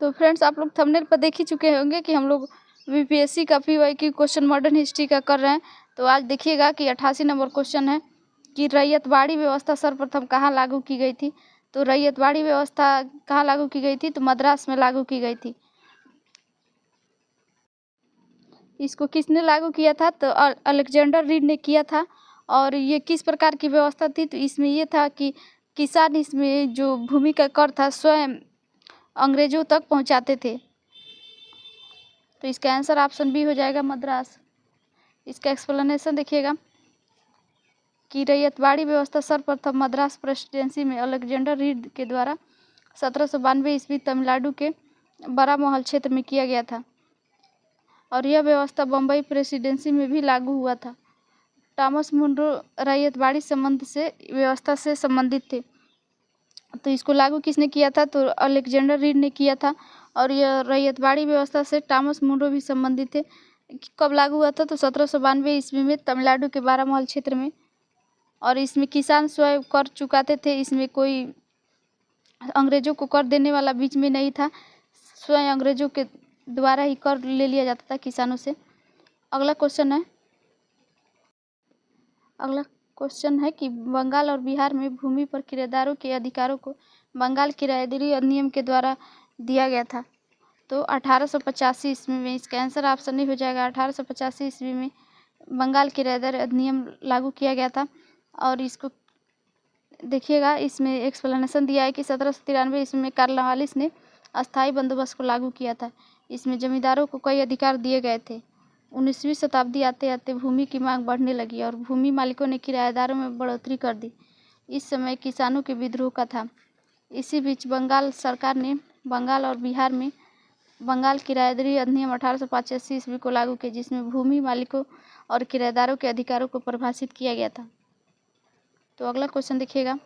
तो फ्रेंड्स, आप लोग थंबनेल पर देख ही चुके होंगे कि हम लोग बीपीएससी का पीवाईक्यू क्वेश्चन मॉडर्न हिस्ट्री का कर रहे हैं। तो आज देखिएगा कि 88 नंबर क्वेश्चन है कि रैयतवाड़ी व्यवस्था सर्वप्रथम कहाँ लागू की गई थी। तो रैयतवाड़ी व्यवस्था कहाँ लागू की गई थी, तो मद्रास में लागू की गई थी। इसको किसने लागू किया था, तो अलेक्जेंडर रीड ने किया था। और ये किस प्रकार की व्यवस्था थी, तो इसमें ये था कि किसान इसमें जो भूमि का कर था स्वयं अंग्रेजों तक पहुंचाते थे। तो इसका आंसर ऑप्शन बी हो जाएगा, मद्रास। इसका एक्सप्लेनेशन देखिएगा कि रैयतवाड़ी व्यवस्था सर्वप्रथम मद्रास प्रेसिडेंसी में अलेक्जेंडर रीड के द्वारा 1792 ईस्वी तमिलनाडु के बड़ा महल क्षेत्र में किया गया था और यह व्यवस्था बम्बई प्रेसिडेंसी में भी लागू हुआ था। टॉमस मुनरो रैयतवाड़ी संबंध से व्यवस्था से संबंधित थे। तो इसको लागू किसने किया था, तो अलेक्जेंडर रीड ने किया था। और यह रैयतवाड़ी व्यवस्था से टॉमस मुनरो भी संबंधित थे। कब लागू हुआ था, तो 1792 ईस्वी में तमिलनाडु के बारामहल क्षेत्र में। और इसमें किसान स्वयं कर चुकाते थे, इसमें कोई अंग्रेजों को कर देने वाला बीच में नहीं था, स्वयं अंग्रेजों के द्वारा ही कर ले लिया जाता था किसानों से। अगला क्वेश्चन है कि बंगाल और बिहार में भूमि पर किराएदारों के अधिकारों को बंगाल किराएदारी अधिनियम के द्वारा दिया गया था। तो 1885 ईस्वी में। इसका आंसर ऑप्शन नहीं हो जाएगा। 1885 ईस्वी में बंगाल किराएदारी अधिनियम लागू किया गया था। और इसको देखिएगा, इसमें एक्सप्लेनेशन दिया है कि 1793 ईस्वी में कॉर्नवालिस ने अस्थायी बंदोबस्त को लागू किया था। इसमें जमींदारों को कई अधिकार दिए गए थे। 19वीं शताब्दी आते आते भूमि की मांग बढ़ने लगी और भूमि मालिकों ने किराएदारों में बढ़ोतरी कर दी। इस समय किसानों के विद्रोह का था। इसी बीच बंगाल सरकार ने बंगाल और बिहार में बंगाल किराएदारी अधिनियम 1885 ईस्वी को लागू किया, जिसमें भूमि मालिकों और किराएदारों के अधिकारों को परिभाषित किया गया था। तो अगला क्वेश्चन देखिएगा,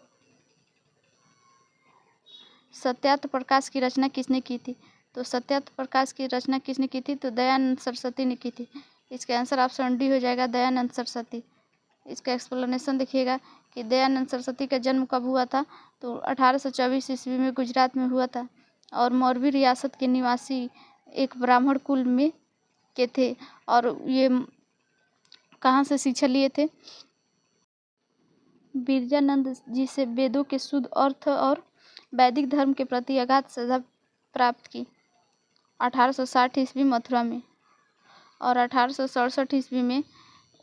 सत्यार्थ प्रकाश की रचना किसने की थी। तो सत्यार्थ प्रकाश की रचना किसने की थी, तो दयानंद सरस्वती ने की थी। इसका आंसर ऑप्शन डी हो जाएगा, दयानंद सरस्वती। इसका एक्सप्लेनेशन देखिएगा कि दयानंद सरस्वती का जन्म कब हुआ था, तो 1824 ईस्वी में गुजरात में हुआ था। और मौरवी रियासत के निवासी एक ब्राह्मण कुल में के थे। और ये कहाँ से शिक्षा लिए थे, बिरजानंद जी से वेदों के शुद्ध अर्थ और वैदिक धर्म के प्रति अगाध श्रद्धा प्राप्त की 1860 ईस्वी मथुरा में। और 1867 ईस्वी में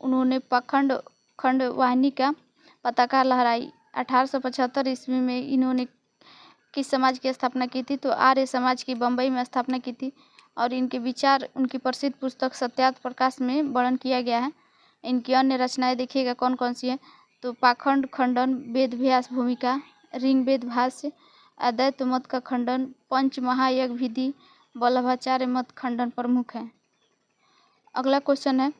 उन्होंने पाखंड खंड वाहिनी का पताका लहराई। 1875 ईस्वी में इन्होंने किस समाज की स्थापना की थी, तो आर्य समाज की बम्बई में स्थापना की थी। और इनके विचार उनकी प्रसिद्ध पुस्तक सत्यार्थ प्रकाश में वर्णन किया गया है। इनकी अन्य रचनाएं देखिएगा कौन कौन सी हैं, तो पाखंड खंडन, वेदव्यास भूमिका, ऋग्वेद भाष्य, अद्वैत मत का खंडन, पंच महायज्ञ विधि, वल्लभाचार्य मत खंडन प्रमुख हैं। अगला क्वेश्चन है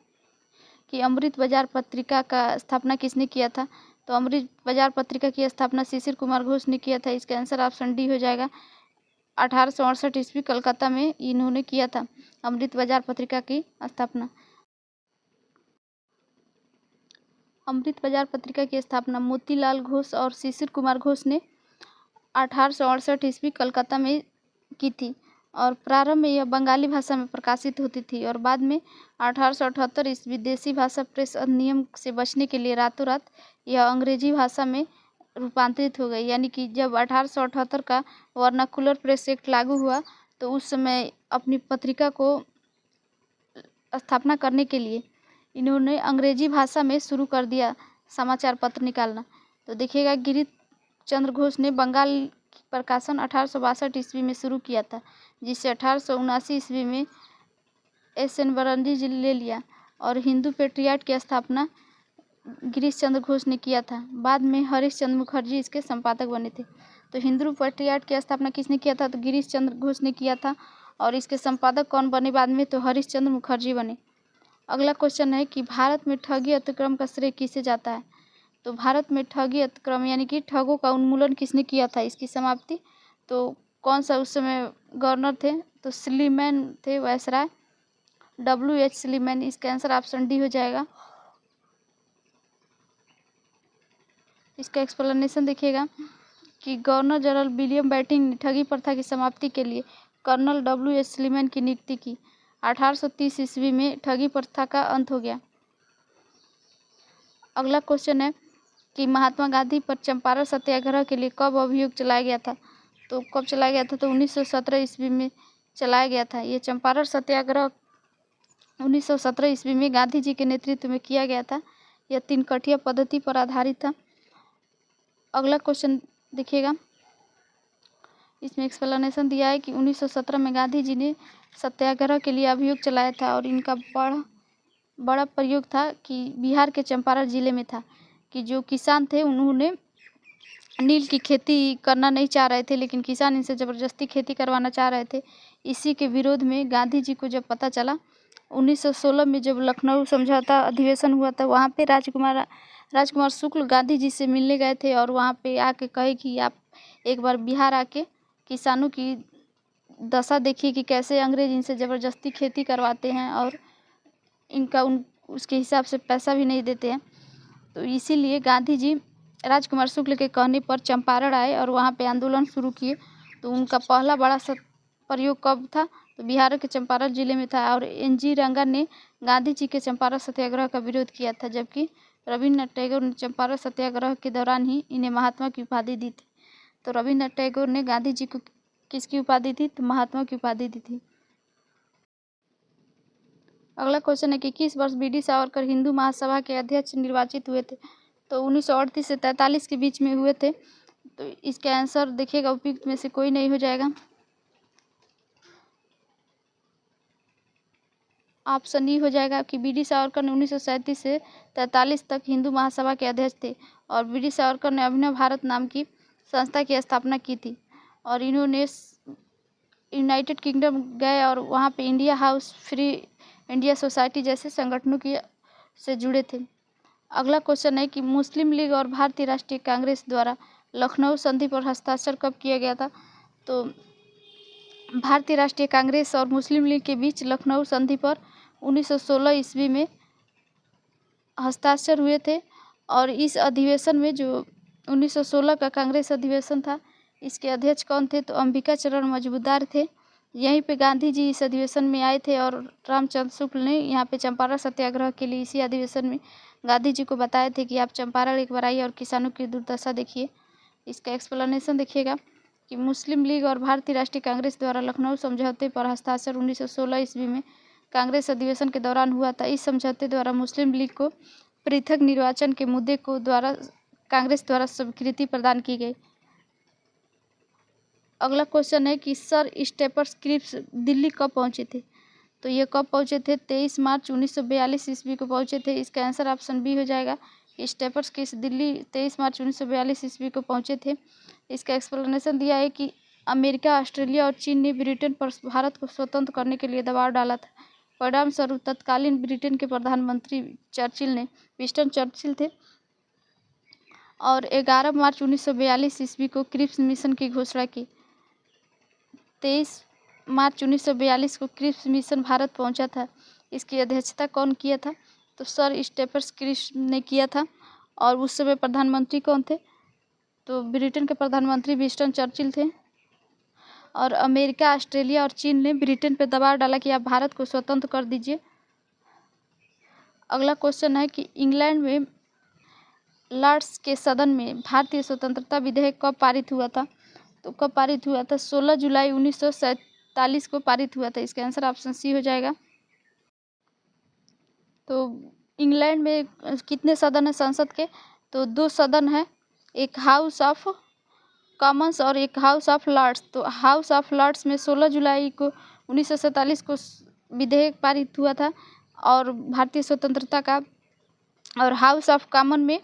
कि अमृत बाजार पत्रिका का स्थापना किसने किया था, तो अमृत बाजार पत्रिका की स्थापना शिशिर कुमार घोष ने किया था। इसका आंसर ऑप्शन डी हो जाएगा। 1868 ईस्वी कलकत्ता में इन्होंने किया था अमृत बाजार पत्रिका की स्थापना। अमृत बाजार पत्रिका की स्थापना मोतीलाल घोष और शिशिर कुमार घोष ने 1868 ईस्वी कलकत्ता में की थी। और प्रारंभ में यह बंगाली भाषा में प्रकाशित होती थी और बाद में 1878 ईस्वी देसी भाषा प्रेस अधिनियम से बचने के लिए रातों रात यह अंग्रेजी भाषा में रूपांतरित हो गई। यानी कि जब 1878 का वर्नाकुलर प्रेस एक्ट लागू हुआ, तो उस समय अपनी पत्रिका को स्थापना करने के लिए इन्होंने अंग्रेजी भाषा में शुरू कर दिया समाचार पत्र निकालना। तो देखिएगा, गिरीश चंद्र घोष ने बंगाल की प्रकाशन 1862 ईस्वी में शुरू किया था, जिसे 1879 ईस्वी में एस.एन. बनर्जी जी ले लिया। और हिंदू पेट्रियाट की स्थापना गिरीश चंद्र घोष ने किया था। बाद में हरीश चंद्र मुखर्जी इसके संपादक बने थे। तो हिंदू पेट्रियाट की स्थापना किसने किया था, तो गिरीश चंद्र घोष ने किया था। और इसके संपादक कौन बने बाद में, तो हरीश चंद्र मुखर्जी बने। अगला क्वेश्चन है कि भारत में ठगी अतिक्रम का श्रेय किसे जाता है। तो भारत में ठगी अतिक्रम यानी कि ठगों का उन्मूलन किसने किया था, इसकी समाप्ति, तो कौन सा उस समय गवर्नर थे, तो स्लीमैन थे, वायसराय W.H. स्लीमैन। इसका आंसर ऑप्शन डी हो जाएगा। इसका एक्सप्लेनेशन देखिएगा कि गवर्नर जनरल विलियम बेंटिंक ने ठगी प्रथा की समाप्ति के लिए कर्नल W.H. स्लीमैन की नियुक्ति की। 1830 ईस्वी में ठगी प्रथा का अंत हो गया। अगला क्वेश्चन है कि महात्मा गांधी पर चंपारण सत्याग्रह के लिए कब अभियान चलाया गया था? तो कब चलाया गया था? तो 1917 ईस्वी में चलाया गया था। ये चंपारण सत्याग्रह 1917 ईस्वी में गांधी जी के नेतृत्व में किया गया था। यह 3 कठिया पद्धति पर आधारित था। अगला क्वेश्चन देखिएगा, इसमें एक्सप्लेनेशन दिया है कि 1917 में गांधी जी ने सत्याग्रह के लिए अभियान चलाया था और इनका बड़ा प्रयोग था कि बिहार के चंपारण जिले में था कि जो किसान थे उन्होंने नील की खेती करना नहीं चाह रहे थे, लेकिन किसान इनसे ज़बरदस्ती खेती करवाना चाह रहे थे। इसी के विरोध में गांधी जी को जब पता चला, 1916 में जब लखनऊ समझौता अधिवेशन हुआ था, वहाँ पे राजकुमार शुक्ल गांधी जी से मिलने गए थे और वहाँ पे आके कहे कि आप एक बार बिहार आके किसानों की दशा देखिए कि कैसे अंग्रेज इनसे ज़बरदस्ती खेती करवाते हैं और इनका उसके हिसाब से पैसा भी नहीं देते हैं। तो इसीलिए गांधी जी राजकुमार शुक्ल के कहने पर चंपारण आए और वहाँ पे आंदोलन शुरू किए। तो उनका पहला बड़ा प्रयोग कब था? तो बिहार के चंपारण जिले में था और NG रंगा ने गांधी जी के चंपारण सत्याग्रह का विरोध किया था, जबकि रविन्द्रनाथ टैगोर ने चंपारण सत्याग्रह के दौरान ही इन्हें महात्मा की उपाधि दी थी। तो रविन्द्रनाथ टैगोर ने गांधी जी को किसकी उपाधि दी? तो महात्मा की उपाधि दी थी। अगला क्वेश्चन है कि किस वर्ष BD सावरकर हिंदू महासभा के अध्यक्ष निर्वाचित हुए थे? तो 1938 से 43 के बीच में हुए थे। तो इसका आंसर देखिएगा, उपयुक्त में से कोई नहीं हो जाएगा। ऑप्शन ई हो जाएगा कि BD सावरकर ने 1937 से 43 तक हिंदू महासभा के अध्यक्ष थे और BD सावरकर ने अभिनव भारत नाम की संस्था की स्थापना की थी और इन्होंने यूनाइटेड किंगडम गए और वहाँ पे India house, free India society जैसे संगठनों की से जुड़े थे। अगला क्वेश्चन है कि मुस्लिम लीग और भारतीय राष्ट्रीय कांग्रेस द्वारा लखनऊ संधि पर हस्ताक्षर कब किया गया था? तो भारतीय राष्ट्रीय कांग्रेस और मुस्लिम लीग के बीच लखनऊ संधि पर 1916 ईस्वी में हस्ताक्षर हुए थे और इस अधिवेशन में जो 1916 का कांग्रेस अधिवेशन था, इसके अध्यक्ष कौन थे? तो अंबिका चरण मजूमदार थे। यहीं पे गांधी जी इस अधिवेशन में आए थे और रामचंद्र शुक्ल ने यहाँ पे चंपारण सत्याग्रह के लिए इसी अधिवेशन में गांधी जी को बताए थे कि आप चंपारण एक बार आइए और किसानों की दुर्दशा देखिए। इसका एक्सप्लेनेशन देखिएगा कि मुस्लिम लीग और भारतीय राष्ट्रीय कांग्रेस द्वारा लखनऊ समझौते पर हस्ताक्षर 1916 ईस्वी में कांग्रेस अधिवेशन के दौरान हुआ था। इस समझौते द्वारा मुस्लिम लीग को पृथक निर्वाचन के मुद्दे को कांग्रेस द्वारा स्वीकृति प्रदान की गई। अगला क्वेश्चन है कि सर स्टेफर्ड क्रिप्स दिल्ली कब पहुंचे थे? तो ये कब पहुंचे थे? 23 मार्च 1942 ईस्वी को पहुंचे थे। इसका आंसर ऑप्शन बी हो जाएगा कि स्टेफर्ड क्रिप्स दिल्ली 23 मार्च 1942 ईस्वी को पहुंचे थे। इसका एक्सप्लेनेशन दिया है कि अमेरिका, ऑस्ट्रेलिया और चीन ने ब्रिटेन पर भारत को स्वतंत्र करने के लिए दबाव डाला था। परिणाम स्वरूप तत्कालीन ब्रिटेन के प्रधानमंत्री विंस्टन चर्चिल थे और 11 मार्च 1942 ईस्वी को क्रिप्स मिशन की घोषणा की। 23 मार्च 1942 को क्रिप्स मिशन भारत पहुंचा था। इसकी अध्यक्षता कौन किया था? तो सर स्टेफर्ड क्रिप्स ने किया था और उस समय प्रधानमंत्री कौन थे? तो ब्रिटेन के प्रधानमंत्री विंस्टन चर्चिल थे और अमेरिका, ऑस्ट्रेलिया और चीन ने ब्रिटेन पर दबाव डाला कि आप भारत को स्वतंत्र कर दीजिए। अगला क्वेश्चन है कि इंग्लैंड में लॉर्ड्स के सदन में भारतीय स्वतंत्रता विधेयक कब पारित हुआ था? तो कब पारित हुआ था? 16 जुलाई 1947 को पारित हुआ था। इसका आंसर ऑप्शन सी हो जाएगा। तो इंग्लैंड में कितने सदन है संसद के? तो 2 सदन है, एक हाउस ऑफ कॉमन्स और एक हाउस ऑफ लॉर्ड्स। तो हाउस ऑफ लॉर्ड्स में 16 जुलाई को 1947 को विधेयक पारित हुआ था और भारतीय स्वतंत्रता का, और हाउस ऑफ कॉमन में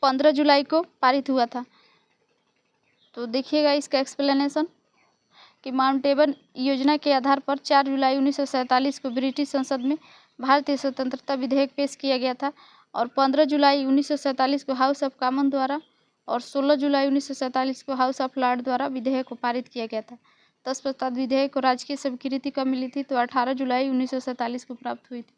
15 जुलाई को पारित हुआ था। तो देखिएगा इसका एक्सप्लेनेशन कि माउंटेबन योजना के आधार पर 4 जुलाई 1947 को ब्रिटिश संसद में भारतीय स्वतंत्रता विधेयक पेश किया गया था और 15 जुलाई 1947 को हाउस ऑफ कॉमन द्वारा और 16 जुलाई 1947 को हाउस ऑफ लॉर्ड द्वारा विधेयक को पारित किया गया था। तत्पश्चात विधेयक को राजकीय स्वीकृति कब मिली थी? तो 18 जुलाई 1947 को प्राप्त हुई थी।